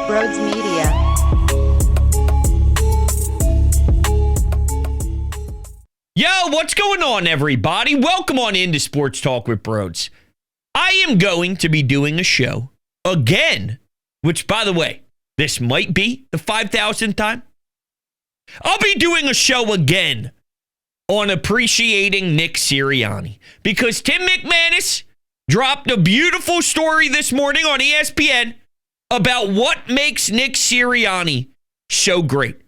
Brodes Media. Yo, what's going on, everybody? Welcome on into Sports Talk with Brodes. I am going to be doing a show again, which, by the way, this might be the 5,000th time. I'll be doing a show again on appreciating Nick Sirianni because Tim McManus dropped a beautiful story this morning on ESPN about what makes Nick Sirianni so great.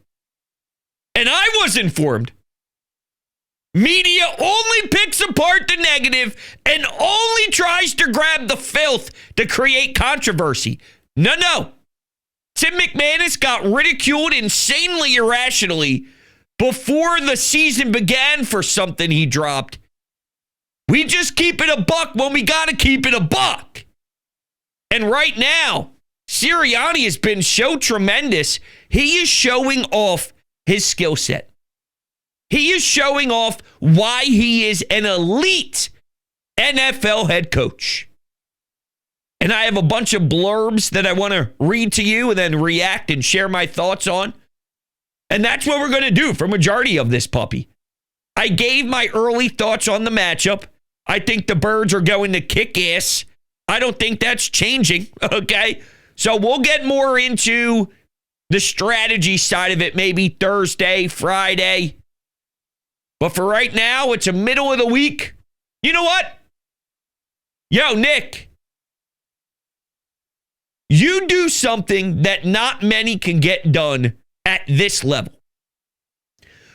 And I was informed. Media only picks apart the negative and only tries to grab the filth to create controversy. No. Tim McManus got ridiculed insanely irrationally before the season began for something he dropped. We just keep it a buck when we got to keep it a buck. And right now, Sirianni has been so tremendous. He is showing off his skill set. He is showing off why he is an elite NFL head coach. And I have a bunch of blurbs that I want to read to you and then react and share my thoughts on. And that's what we're going to do for majority of this puppy. I gave my early thoughts on the matchup. I think the Birds are going to kick ass. I don't think that's changing, okay? So we'll get more into the strategy side of it maybe Thursday, Friday. But for right now, it's a middle of the week. You know what? Yo, Nick, you do something that not many can get done at this level.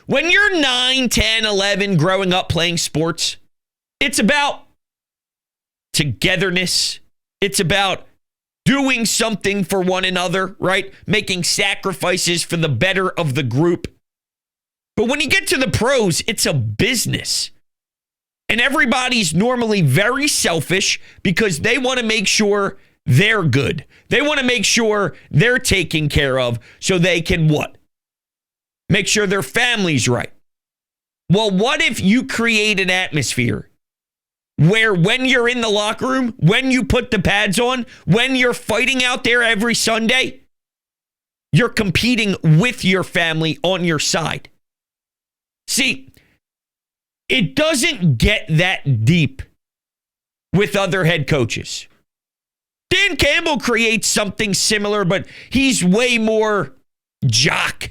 When you're 9, 10, 11, growing up playing sports, it's about togetherness. It's about doing something for one another, right? Making sacrifices for the better of the group. But when you get to the pros, it's a business. And everybody's normally very selfish because they want to make sure they're good. They want to make sure they're taken care of so they can what? Make sure their family's right. Well, what if you create an atmosphere where when you're in the locker room, when you put the pads on, when you're fighting out there every Sunday, you're competing with your family on your side? See, it doesn't get that deep with other head coaches. Dan Campbell creates something similar, but he's way more jock.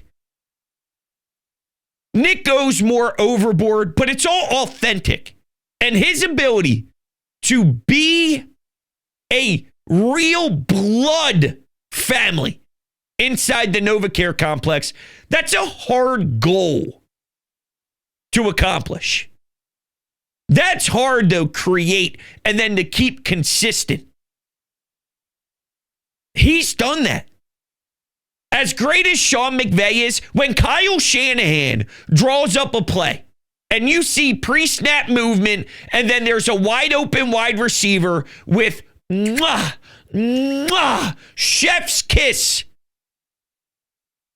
Nick goes more overboard, but it's all authentic. And his ability to be a real blood family inside the NovaCare complex, that's a hard goal to accomplish. That's hard to create and then to keep consistent. He's done that. As great as Sean McVay is, when Kyle Shanahan draws up a play and you see pre-snap movement and then there's a wide open wide receiver with chef's kiss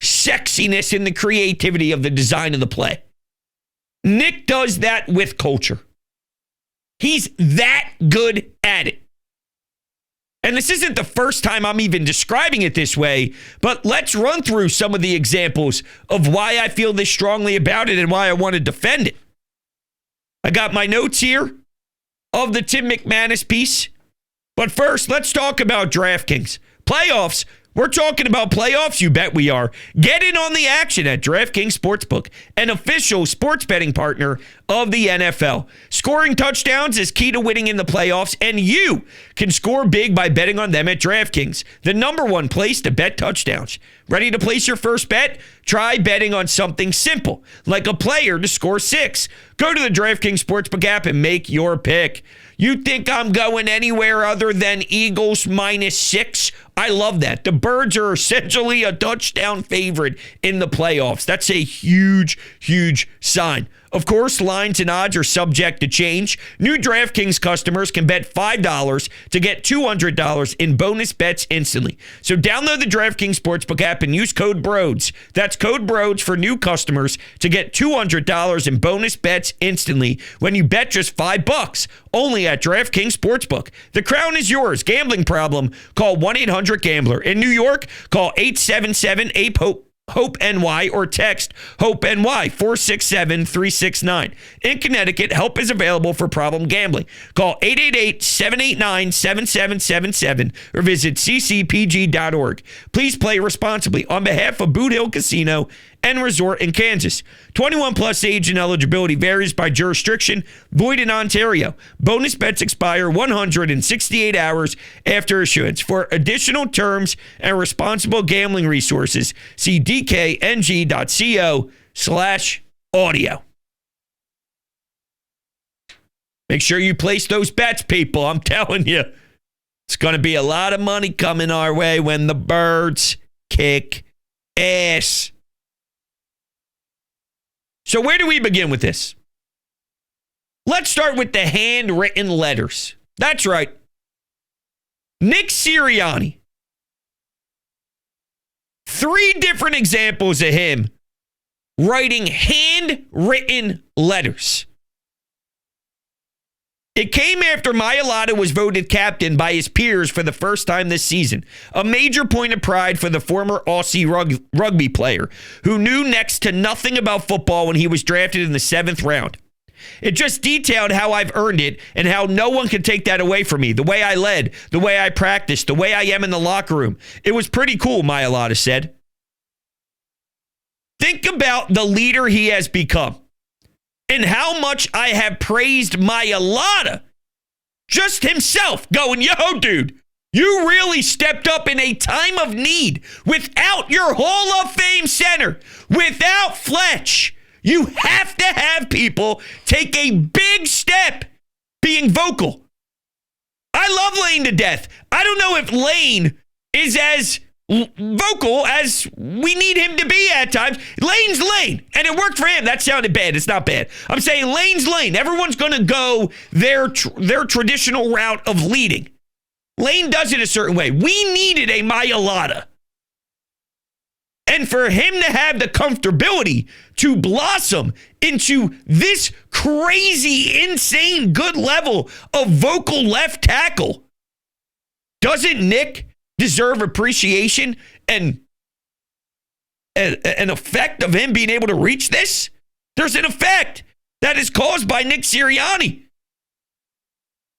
sexiness in the creativity of the design of the play. Nick does that with culture. He's that good at it. And this isn't the first time I'm even describing it this way, but let's run through some of the examples of why I feel this strongly about it and why I want to defend it. I got my notes here of the Tim McManus piece. But first, let's talk about DraftKings. Playoffs. We're talking about playoffs, you bet we are. Get in on the action at DraftKings Sportsbook, an official sports betting partner of the NFL. Scoring touchdowns is key to winning in the playoffs, and you can score big by betting on them at DraftKings, the #1 place to bet touchdowns. Ready to place your first bet? Try betting on something simple, like a player to score 6. Go to the DraftKings Sportsbook app and make your pick. You think I'm going anywhere other than Eagles -6? I love that. The Birds are essentially a touchdown favorite in the playoffs. That's a huge, huge sign Of course, lines and odds are subject to change. New DraftKings customers can bet $5 to get $200 in bonus bets instantly. So download the DraftKings Sportsbook app and use code BRODES. That's code BRODES for new customers to get $200 in bonus bets instantly when you bet just $5. Only at DraftKings Sportsbook. The crown is yours. Gambling problem? Call 1-800-GAMBLER. In New York, call 877-HOPE-NY or text HOPE-NY 467-369. In Connecticut, help is available for problem gambling. Call 888-789-7777 or visit ccpg.org. Please play responsibly on behalf of Boot Hill Casino and Resort in Kansas. 21 plus age and eligibility varies by jurisdiction. Void in Ontario. Bonus bets expire 168 hours after issuance. For additional terms and responsible gambling resources, see dkng.co/audio. Make sure you place those bets, people. I'm telling you, it's going to be a lot of money coming our way when the Birds kick ass. So where do we begin with this? Let's start with the handwritten letters. That's right. Nick Sirianni. 3 different examples of him writing handwritten letters. It came after Mailata was voted captain by his peers for the first time this season, a major point of pride for the former Aussie rugby player who knew next to nothing about football when he was drafted in the 7th round. It just detailed how I've earned it and how no one can take that away from me, the way I led, the way I practiced, the way I am in the locker room. It was pretty cool, Mailata said. Think about the leader he has become. And how much I have praised Mailata. Just himself going, yo, dude, you really stepped up in a time of need without your Hall of Fame center, without Fletch. You have to have people take a big step being vocal. I love Lane to death. I don't know if Lane is as vocal as we need him to be at times. Lane's Lane, and it worked for him. That sounded bad. It's not bad. I'm saying Lane's Lane. Everyone's going to go their traditional route of leading. Lane does it a certain way. We needed a Mailata. And for him to have the comfortability to blossom into this crazy, insane good level of vocal left tackle, doesn't Nick deserve appreciation and an effect of him being able to reach this? There's an effect that is caused by Nick Sirianni.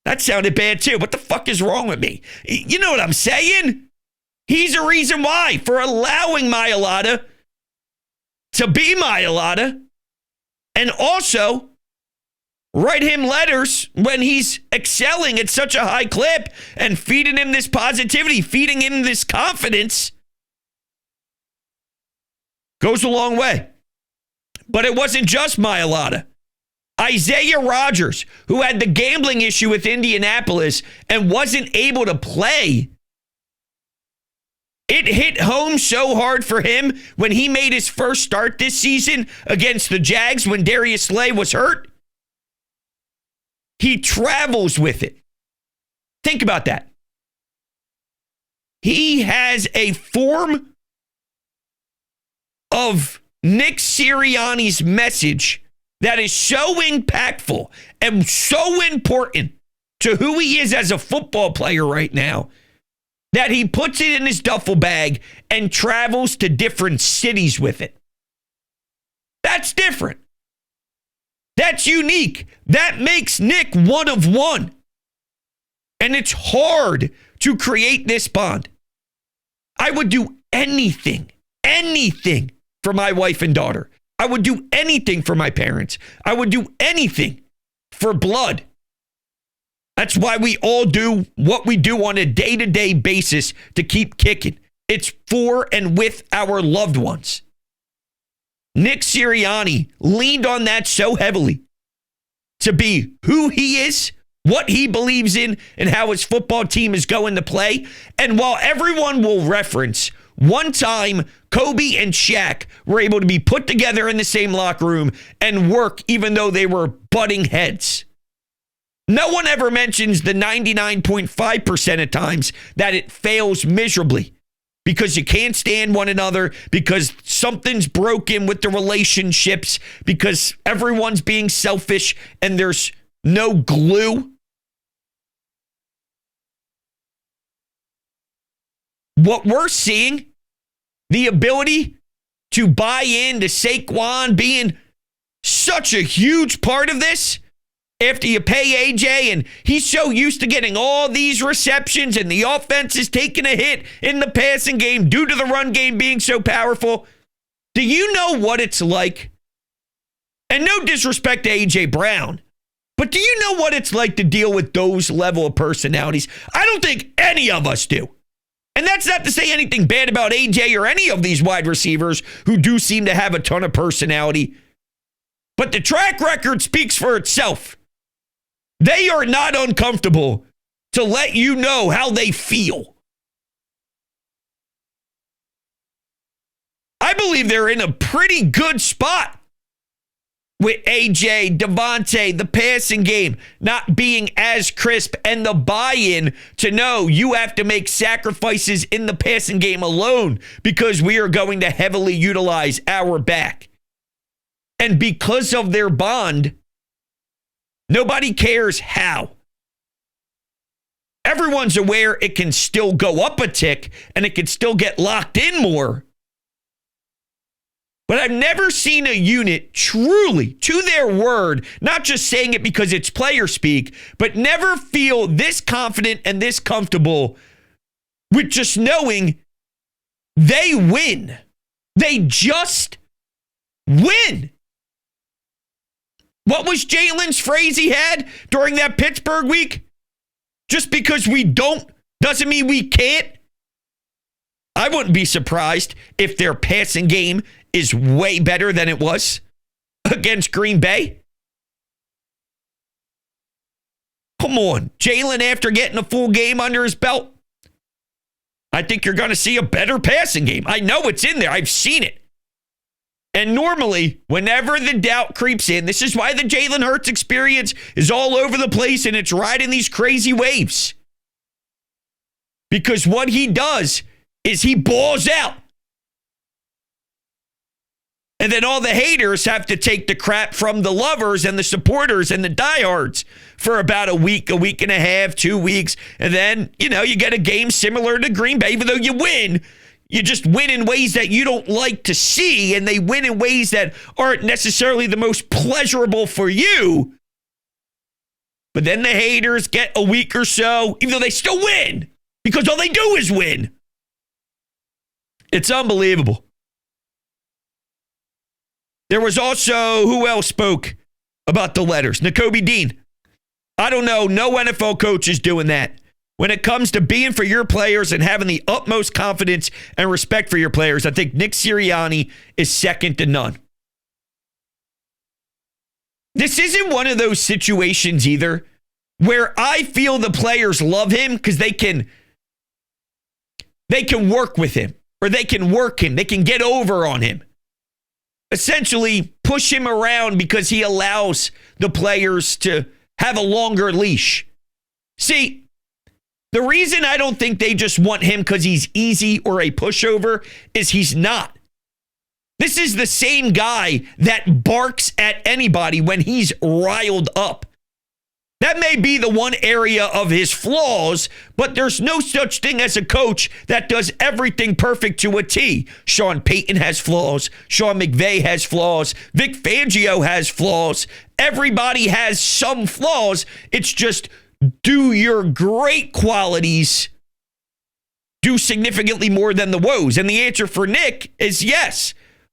That sounded bad too. What the fuck is wrong with me? You know what I'm saying? He's a reason why for allowing Mailata to be Mailata and also write him letters when he's excelling at such a high clip and feeding him this positivity, feeding him this confidence. Goes a long way. But it wasn't just Mailata. Isaiah Rodgers, who had the gambling issue with Indianapolis and wasn't able to play, it hit home so hard for him when he made his first start this season against the Jags when Darius Slay was hurt. He travels with it. Think about that. He has a form of Nick Sirianni's message that is so impactful and so important to who he is as a football player right now that he puts it in his duffel bag and travels to different cities with it. That's different. That's unique. That makes Nick one of one. And it's hard to create this bond. I would do anything for my wife and daughter. I would do anything for my parents. I would do anything for blood. That's why we all do what we do on a day-to-day basis to keep kicking. It's for and with our loved ones. Nick Sirianni leaned on that so heavily to be who he is, what he believes in, and how his football team is going to play. And while everyone will reference one time Kobe and Shaq were able to be put together in the same locker room and work even though they were butting heads. No one ever mentions the 99.5% of times that it fails miserably because you can't stand one another, because something's broken with the relationships, because everyone's being selfish and there's no glue. What we're seeing, the ability to buy into Saquon being such a huge part of this, after you pay AJ and he's so used to getting all these receptions and the offense is taking a hit in the passing game due to the run game being so powerful. Do you know what it's like? And no disrespect to AJ Brown, but do you know what it's like to deal with those level of personalities? I don't think any of us do. And that's not to say anything bad about AJ or any of these wide receivers who do seem to have a ton of personality. But the track record speaks for itself. They are not uncomfortable to let you know how they feel. I believe they're in a pretty good spot with AJ, Devontae, the passing game not being as crisp, and the buy-in to know you have to make sacrifices in the passing game alone because we are going to heavily utilize our back. And because of their bond, nobody cares how. Everyone's aware it can still go up a tick and it can still get locked in more. But I've never seen a unit truly, to their word, not just saying it because it's player speak, but never feel this confident and this comfortable with just knowing they win. They just win. What was Jalen's phrase he had during that Pittsburgh week? Just because we don't doesn't mean we can't. I wouldn't be surprised if their passing game is way better than it was against Green Bay. Come on, Jalen, after getting a full game under his belt, I think you're going to see a better passing game. I know it's in there. I've seen it. And normally, whenever the doubt creeps in, this is why the Jalen Hurts experience is all over the place and it's riding these crazy waves. Because what he does is he balls out. And then all the haters have to take the crap from the lovers and the supporters and the diehards for about a week and a half, 2 weeks. And then, you get a game similar to Green Bay, even though you win. You just win in ways that you don't like to see, and they win in ways that aren't necessarily the most pleasurable for you. But then the haters get a week or so, even though they still win, because all they do is win. It's unbelievable. There was also, who else spoke about the letters? Nakobe Dean. I don't know. No NFL coach is doing that. When it comes to being for your players and having the utmost confidence and respect for your players, I think Nick Sirianni is second to none. This isn't one of those situations either where I feel the players love him because they can work with him or they can work him. They can get over on him. Essentially push him around because he allows the players to have a longer leash. See, the reason I don't think they just want him because he's easy or a pushover is he's not. This is the same guy that barks at anybody when he's riled up. That may be the one area of his flaws, but there's no such thing as a coach that does everything perfect to a T. Sean Payton has flaws. Sean McVay has flaws. Vic Fangio has flaws. Everybody has some flaws. It's just, do your great qualities do significantly more than the woes? And the answer for Nick is yes.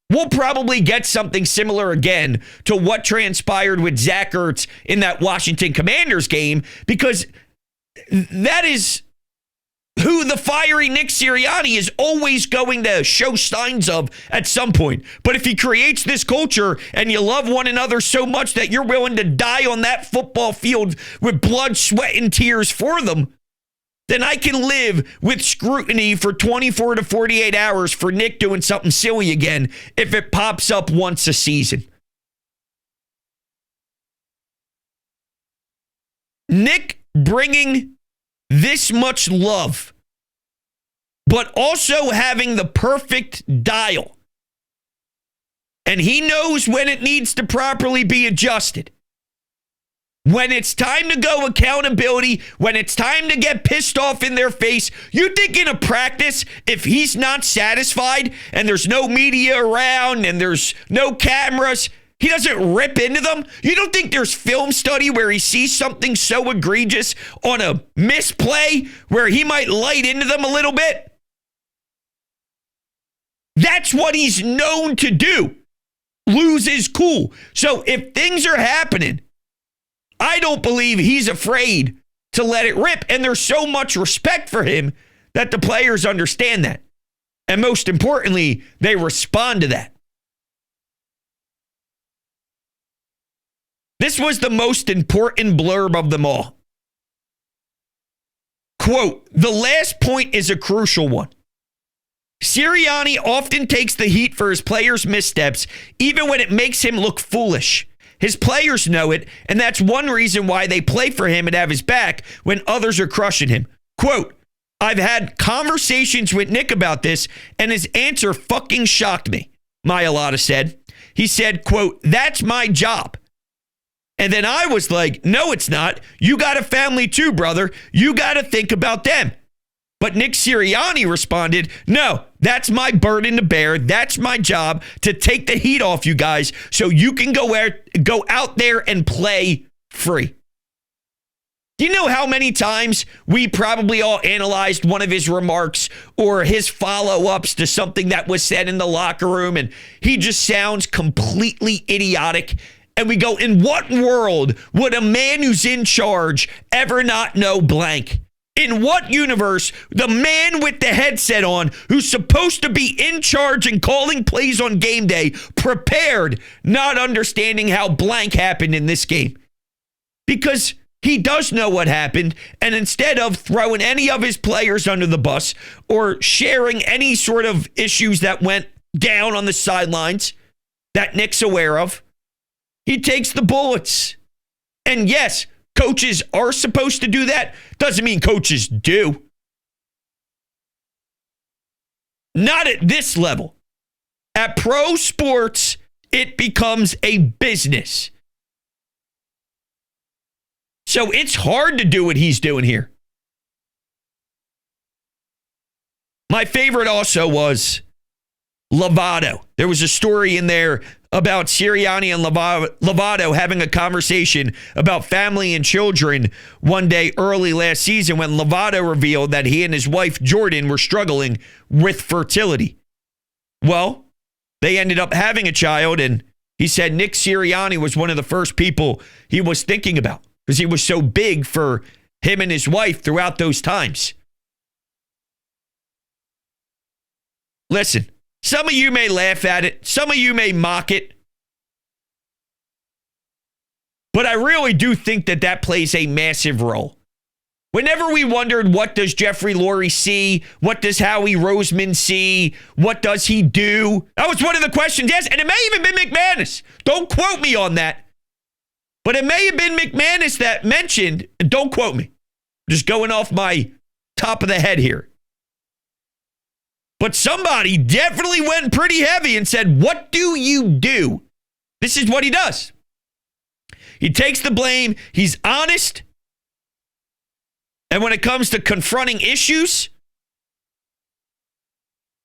We'll probably get something similar again to what transpired with Zach Ertz in that Washington Commanders game, because that is who the fiery Nick Sirianni is always going to show signs of at some point. But if he creates this culture and you love one another so much that you're willing to die on that football field with blood, sweat, and tears for them, then I can live with scrutiny for 24 to 48 hours for Nick doing something silly again if it pops up once a season. Nick bringing this much love, but also having the perfect dial. And he knows when it needs to properly be adjusted. When it's time to go accountability, when it's time to get pissed off in their face, you think in a practice, if he's not satisfied and there's no media around and there's no cameras, he doesn't rip into them? You don't think there's film study where he sees something so egregious on a misplay where he might light into them a little bit? That's what he's known to do. Lose his cool. So if things are happening, I don't believe he's afraid to let it rip. And there's so much respect for him that the players understand that. And most importantly, they respond to that. This was the most important blurb of them all. Quote, the last point is a crucial one. Sirianni often takes the heat for his players' missteps, even when it makes him look foolish. His players know it, and that's one reason why they play for him and have his back when others are crushing him. Quote, I've had conversations with Nick about this, and his answer fucking shocked me, Mailata said. He said, quote, that's my job. And then I was like, no, it's not. You got a family too, brother. You got to think about them. But Nick Sirianni responded, no, that's my burden to bear. That's my job to take the heat off you guys so you can go out there and play free. Do you know how many times we probably all analyzed one of his remarks or his follow-ups to something that was said in the locker room and he just sounds completely idiotic? And we go, in what world would a man who's in charge ever not know blank? In what universe, the man with the headset on, who's supposed to be in charge and calling plays on game day, prepared, not understanding how blank happened in this game? Because he does know what happened, and instead of throwing any of his players under the bus or sharing any sort of issues that went down on the sidelines that Nick's aware of, he takes the bullets. And yes, coaches are supposed to do that. Doesn't mean coaches do. Not at this level. At pro sports, it becomes a business. So it's hard to do what he's doing here. My favorite also was Lovato. There was a story in there about Sirianni and Lovato having a conversation about family and children one day early last season when Lovato revealed that he and his wife Jordan were struggling with fertility. Well, they ended up having a child, and he said Nick Sirianni was one of the first people he was thinking about because he was so big for him and his wife throughout those times. Listen. Some of you may laugh at it. Some of you may mock it. But I really do think that plays a massive role. Whenever we wondered, what does Jeffrey Lurie see? What does Howie Roseman see? What does he do? That was one of the questions, yes. And it may even been McManus. Don't quote me on that. But it may have been McManus that mentioned, and don't quote me. I'm just going off my top of the head here. But somebody definitely went pretty heavy and said, what do you do? This is what he does. He takes the blame. He's honest. And when it comes to confronting issues,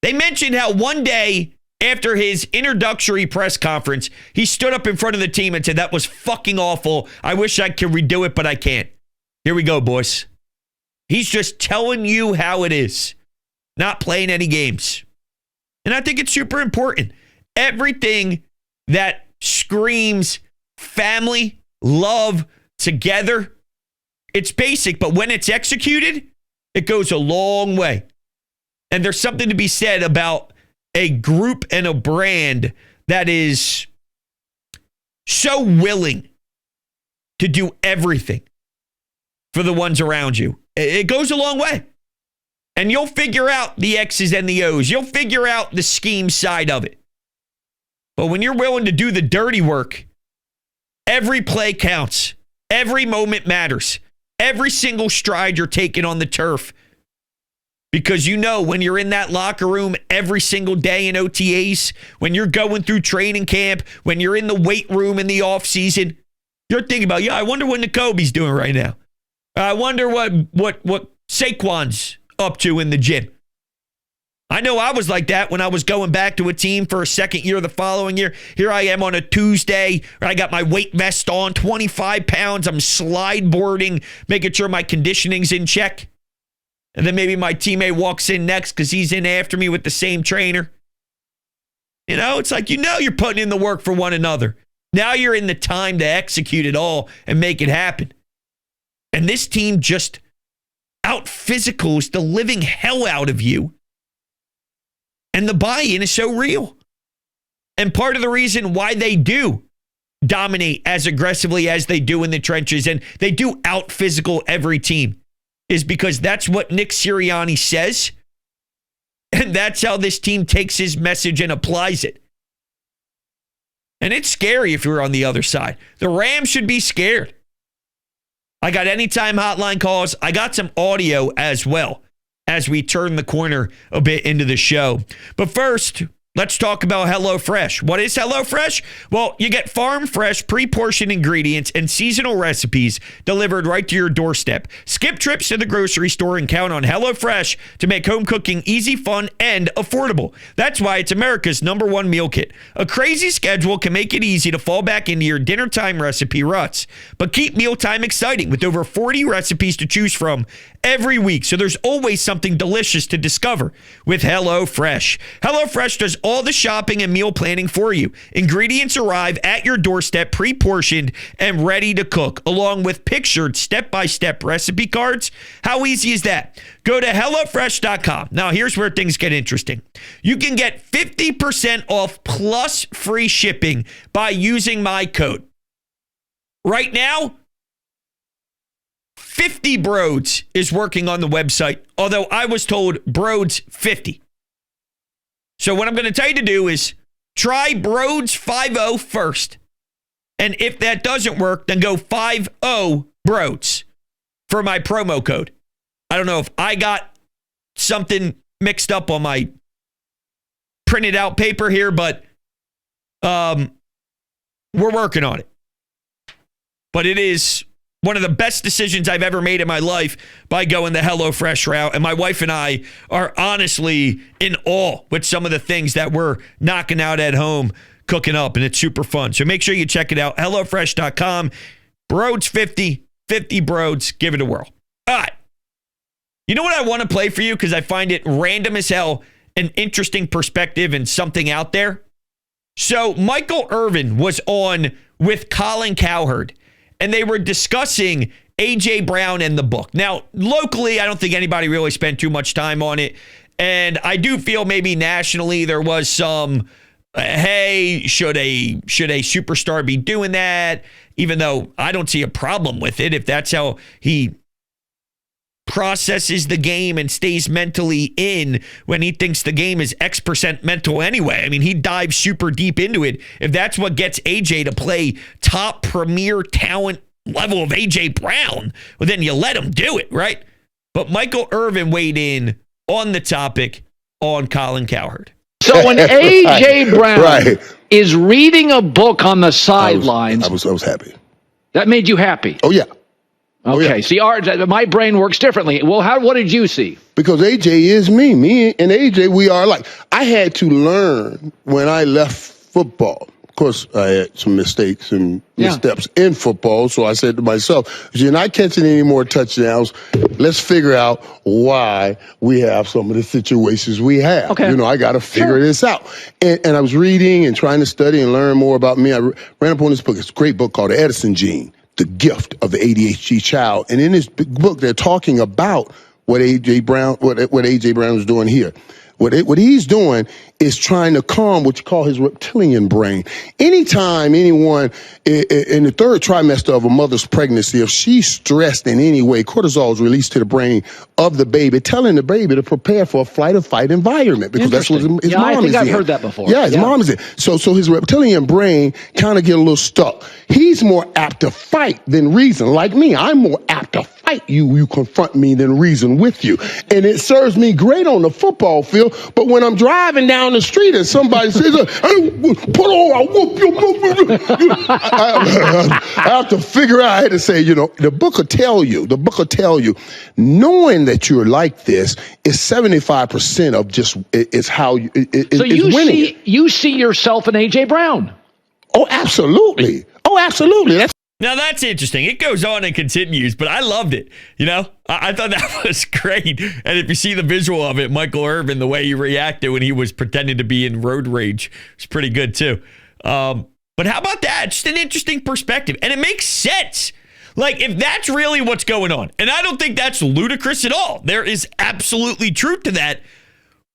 they mentioned how one day after his introductory press conference, he stood up in front of the team and said, that was fucking awful. I wish I could redo it, but I can't. Here we go, boys. He's just telling you how it is. Not playing any games. And I think it's super important. Everything that screams family, love, together, it's basic, but when it's executed, it goes a long way. And there's something to be said about a group and a brand that is so willing to do everything for the ones around you. It goes a long way. And you'll figure out the X's and the O's. You'll figure out the scheme side of it. But when you're willing to do the dirty work, every play counts. Every moment matters. Every single stride you're taking on the turf. Because you know when you're in that locker room every single day in OTAs, when you're going through training camp, when you're in the weight room in the offseason, you're thinking about, I wonder what N'Kobe's doing right now. I wonder what Saquon's up to in the gym. I know I was like that when I was going back to a team for a second year the following year. Here I am on a Tuesday. I got my weight vest on, 25 pounds. I'm slide boarding, making sure my conditioning's in check. And then maybe my teammate walks in next because he's in after me with the same trainer. It's like, you're putting in the work for one another. Now you're in the time to execute it all and make it happen. And this team just out-physicals the living hell out of you. And the buy-in is so real. And part of the reason why they do dominate as aggressively as they do in the trenches, and they do out-physical every team, is because that's what Nick Sirianni says. And that's how this team takes his message and applies it. And it's scary if you're on the other side. The Rams should be scared. I got anytime hotline calls. I got some audio as well as we turn the corner a bit into the show. But first, let's talk about HelloFresh. What is HelloFresh? Well, you get farm fresh, pre-portioned ingredients and seasonal recipes delivered right to your doorstep. Skip trips to the grocery store and count on HelloFresh to make home cooking easy, fun, and affordable. That's why it's America's #1 meal kit. A crazy schedule can make it easy to fall back into your dinner time recipe ruts, but keep mealtime exciting with over 40 recipes to choose from every week, so there's always something delicious to discover with HelloFresh. HelloFresh does all the shopping and meal planning for you. Ingredients arrive at your doorstep pre-portioned and ready to cook, along with pictured step-by-step recipe cards. How easy is that? Go to HelloFresh.com. Now, here's where things get interesting. You can get 50% off plus free shipping by using my code. Right now, 50 Brodes is working on the website, although I was told Brodes 50. So what I'm going to tell you to do is try Brodes 50 first. And if that doesn't work, then go 50 Brodes for my promo code. I don't know if I got something mixed up on my printed out paper here, but we're working on it. But it is one of the best decisions I've ever made in my life by going the HelloFresh route. And my wife and I are honestly in awe with some of the things that we're knocking out at home, cooking up, and it's super fun. So make sure you check it out. HelloFresh.com. Brodes 50 Brodes. Give it a whirl. All right. You know what I want to play for you because I find it random as hell, an interesting perspective and something out there. So Michael Irvin was on with Colin Cowherd, and they were discussing A.J. Brown and the book. Now, locally, I don't think anybody really spent too much time on it. And I do feel maybe nationally there was some, hey, should a superstar be doing that? Even though I don't see a problem with it if that's how he processes the game and stays mentally in when he thinks the game is X% mental anyway. I mean, he dives super deep into it. If that's what gets AJ to play top premier talent level of AJ Brown, well, then you let him do it, right? But Michael Irvin weighed in on the topic on Colin Cowherd. So when AJ Brown is reading a book on the sidelines, I was happy. That made you happy? Oh, yeah. Okay, see, my brain works differently. Well, what did you see? Because AJ is me. Me and AJ, we are alike. I had to learn when I left football. Of course, I had some mistakes and missteps in football, so I said to myself, if you're not catching any more touchdowns, let's figure out why we have some of the situations we have. Okay. You know, I got to figure this out. And I was reading and trying to study and learn more about me. I ran up on this book. It's a great book called The Edison Gene, The Gift of the ADHD Child. And in this book, they're talking about what AJ Brown was doing here. What he's doing is trying to calm what you call his reptilian brain. Anytime anyone in the third trimester of a mother's pregnancy, if she's stressed in any way, cortisol is released to the brain of the baby, telling the baby to prepare for a flight or fight environment, because that's what his mom is in. I think I've heard that before. Yeah, his mom is in. So his reptilian brain kind of get a little stuck. He's more apt to fight than reason. Like me, I'm more apt to fight you confront me than reason with you. And it serves me great on the football field, but when I'm driving down the street and somebody says, hey, pull on, I'll whoop you. I have to figure out, I had to say, the book will tell you, knowing that you're like this is 75% of just, is how you, so you see yourself in A.J. Brown. Oh, absolutely. Now, that's interesting. It goes on and continues, but I loved it. I thought that was great. And if you see the visual of it, Michael Irvin, the way he reacted when he was pretending to be in road rage, was pretty good, too. But how about that? Just an interesting perspective. And it makes sense. Like, if that's really what's going on, and I don't think that's ludicrous at all. There is absolutely truth to that.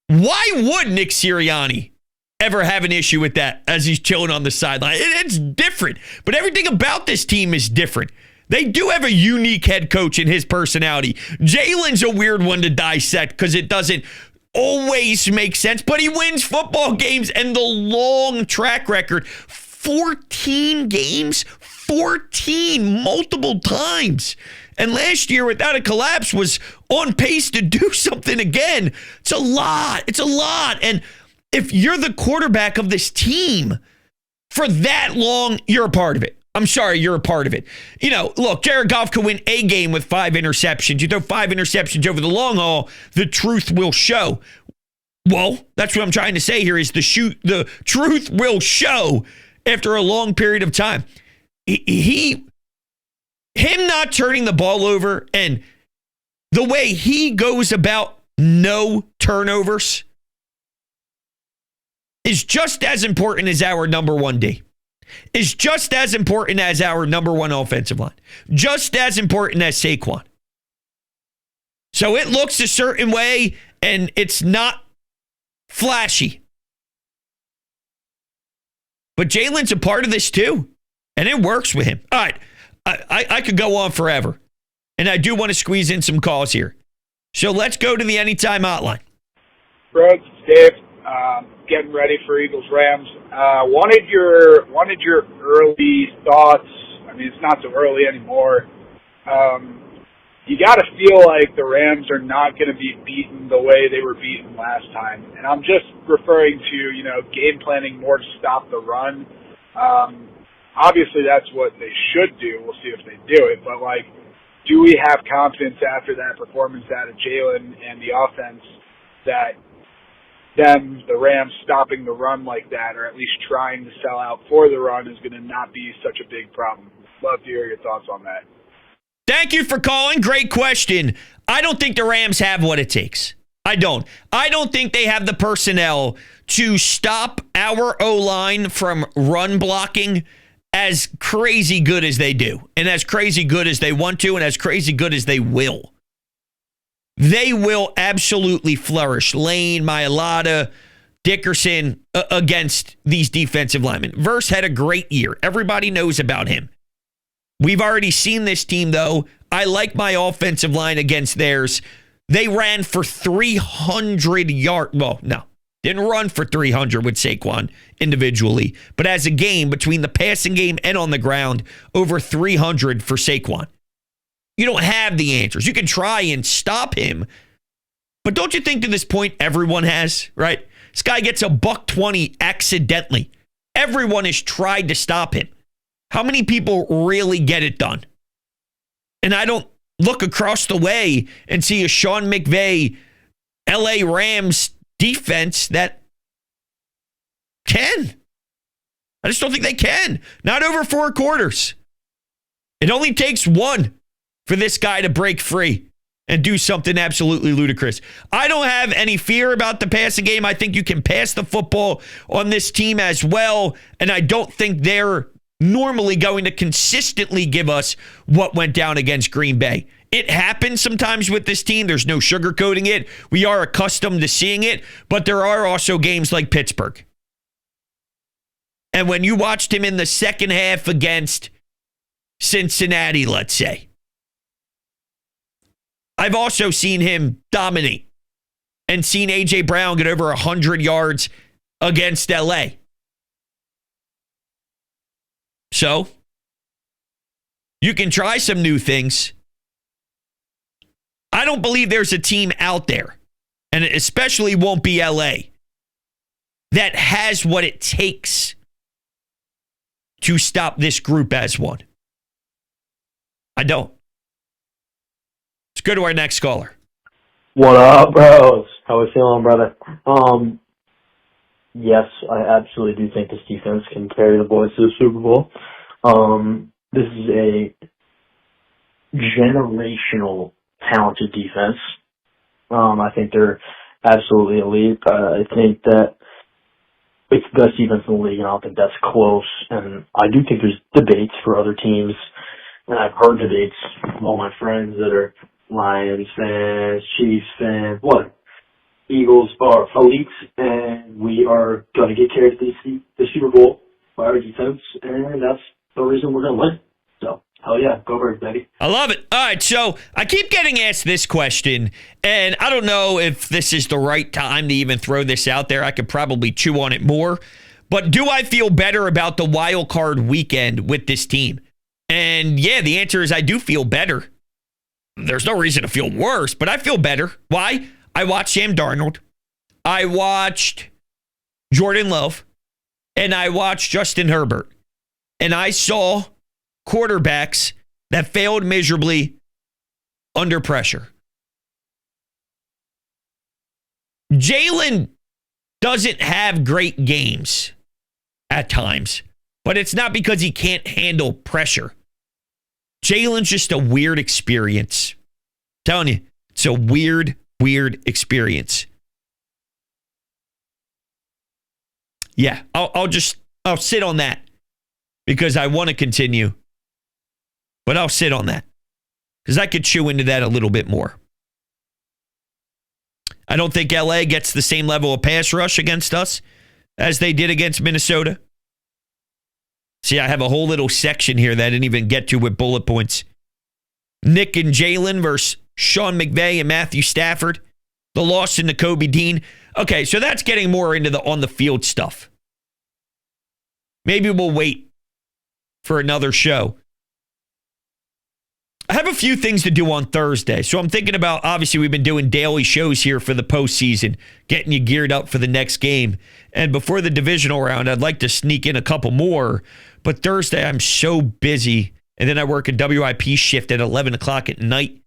Why would Nick Sirianni ever have an issue with that as he's chilling on the sideline? It's different, but everything about this team is different. They do have a unique head coach in his personality. Jalen's a weird one to dissect because it doesn't always make sense, but he wins football games, and the long track record, 14 games, 14 multiple times. And last year, without a collapse, was on pace to do something again. It's a lot. And if you're the quarterback of this team for that long, you're a part of it. I'm sorry, you're a part of it. Look, Jared Goff could win a game with 5 interceptions. You throw 5 interceptions over the long haul, the truth will show. Well, that's what I'm trying to say here is the truth will show after a long period of time. Him not turning the ball over and the way he goes about no turnovers is just as important as our number 1D, is just as important as our number 1 offensive line, just as important as Saquon. So it looks a certain way, and it's not flashy. But Jalen's a part of this too, and it works with him. All right, I could go on forever, and I do want to squeeze in some calls here. So let's go to the Anytime Hotline. Brodes, Dave. Getting ready for Eagles-Rams. Wanted your early thoughts. I mean, it's not so early anymore. You got to feel like the Rams are not going to be beaten the way they were beaten last time. And I'm just referring to, game planning more to stop the run. Obviously, that's what they should do. We'll see if they do it. But, do we have confidence after that performance out of Jalen and the offense that the Rams stopping the run like that, or at least trying to sell out for the run, is going to not be such a big problem? Love to hear your thoughts on that. Thank you for calling. Great question. I don't think the Rams have what it takes. I don't think they have the personnel to stop our O-line from run blocking as crazy good as they do, and as crazy good as they want to, and as crazy good as they will. They will absolutely flourish. Lane, Mailata, Dickerson against these defensive linemen. Verse had a great year. Everybody knows about him. We've already seen this team, though. I like my offensive line against theirs. They ran for 300 yards. Well, no, didn't run for 300 with Saquon individually, but as a game, between the passing game and on the ground, over 300 for Saquon. You don't have the answers. You can try and stop him, but don't you think to this point everyone has, right? This guy gets a $120 accidentally. Everyone has tried to stop him. How many people really get it done? And I don't look across the way and see a Sean McVay LA Rams defense that can. I just don't think they can. Not over 4 quarters. It only takes one for this guy to break free and do something absolutely ludicrous. I don't have any fear about the passing game. I think you can pass the football on this team as well, and I don't think they're normally going to consistently give us what went down against Green Bay. It happens sometimes with this team. There's no sugarcoating it. We are accustomed to seeing it, but there are also games like Pittsburgh. And when you watched him in the second half against Cincinnati, let's say, I've also seen him dominate and seen A.J. Brown get over 100 yards against L.A. So, you can try some new things. I don't believe there's a team out there, and it especially won't be L.A., that has what it takes to stop this group as one. I don't. Let's go to our next caller. What up, bros? How we feeling, brother? Yes, I absolutely do think this defense can carry the boys to the Super Bowl. This is a generational talented defense. I think they're absolutely elite. I think that it's the best defense in the league, and I don't think that's close. And I do think there's debates for other teams, and I've heard debates from all my friends that are Lions fans, Chiefs fans, Eagles are elite, and we are going to get carried to the Super Bowl by our defense, and that's the reason we're going to win. So, hell yeah, go Birds, baby. I love it. All right, so I keep getting asked this question, and I don't know if this is the right time to even throw this out there. I could probably chew on it more. But do I feel better about the wild card weekend with this team? And yeah, the answer is I do feel better. There's no reason to feel worse, but I feel better. Why? I watched Sam Darnold. I watched Jordan Love. And I watched Justin Herbert. And I saw quarterbacks that failed miserably under pressure. Jalen doesn't have great games at times, but it's not because he can't handle pressure. Jalen's just a weird experience. I'm telling you, it's a weird experience. Yeah, I'll sit on that because I want to continue. But I'll sit on that because I could chew into that a little bit more. I don't think LA gets the same level of pass rush against us as they did against Minnesota. See, I have a whole little section here that I didn't even get to with bullet points. Nick and Jalen versus Sean McVay and Matthew Stafford. The loss in the Kobe Dean. Okay, so that's getting more into the on-the-field stuff. Maybe we'll wait for another show. I have a few things to do on Thursday. So I'm thinking about, obviously, we've been doing daily shows here for the postseason, getting you geared up for the next game. And before the divisional round, I'd like to sneak in a couple more. But Thursday, I'm so busy. And then I work a WIP shift at 11 o'clock at night.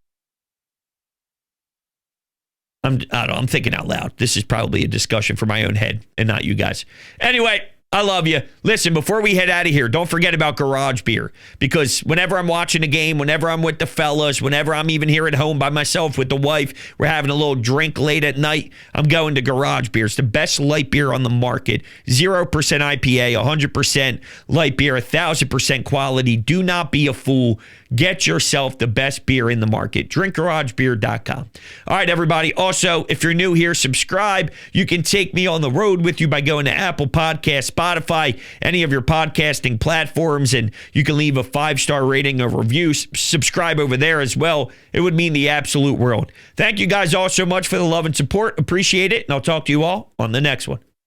I'm thinking out loud. This is probably a discussion for my own head and not you guys. Anyway, I love you. Listen, before we head out of here, don't forget about Garage Beer. Because whenever I'm watching a game, whenever I'm with the fellas, whenever I'm even here at home by myself with the wife, we're having a little drink late at night, I'm going to Garage Beer. It's the best light beer on the market. 0% IPA, 100% light beer, 1,000% quality. Do not be a fool. Get yourself the best beer in the market. DrinkGarageBeer.com. All right, everybody. Also, if you're new here, subscribe. You can take me on the road with you by going to Apple Podcasts, Spotify, any of your podcasting platforms, and you can leave a 5-star rating or review. Subscribe over there as well. It would mean the absolute world. Thank you guys all so much for the love and support. Appreciate it, and I'll talk to you all on the next one.